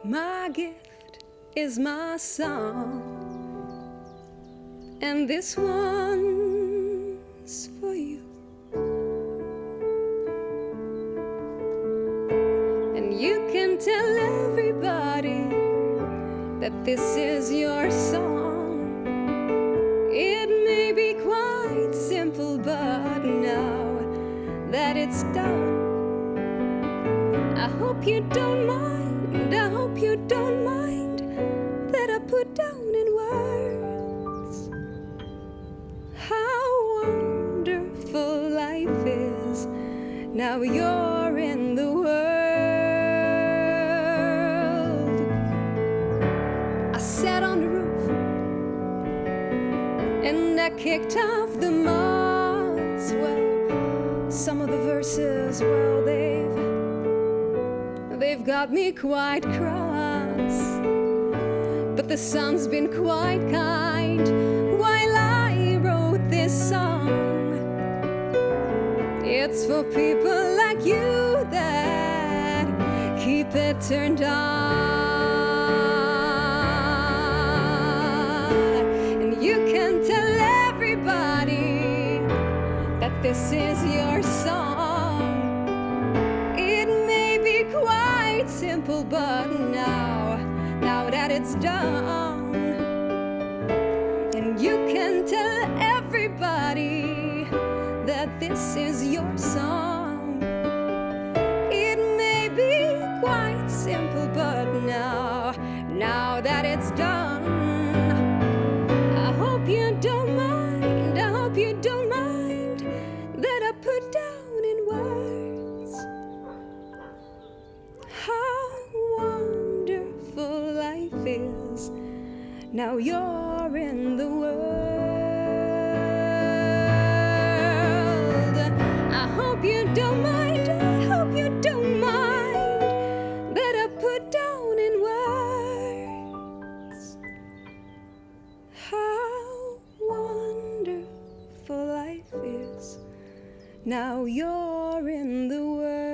My gift is my song, and this one's for you. And you can tell everybody that this is your song. It may be quite simple, but now that it's done, I hope you don't mind, I hope you don't mind that I put down in words how wonderful life is. Now you're in the world. I sat on the roof and I kicked off the moss. Well, some of the verses, well, they've got me quite cross, but the sun's been quite kind while I wrote this song. It's for people like you that keep it turned on. And you can tell everybody that this is your song. It may be quite simple, but now that it's done, and you can tell everybody that this is your song. It may be quite simple, but now that it's done, I hope you don't mind, I hope you don't mind that I put down in words how wonderful life is. Now you're in the world. I hope you don't mind, I hope you don't mind that I put down in words how wonderful life is. Now you're in the world.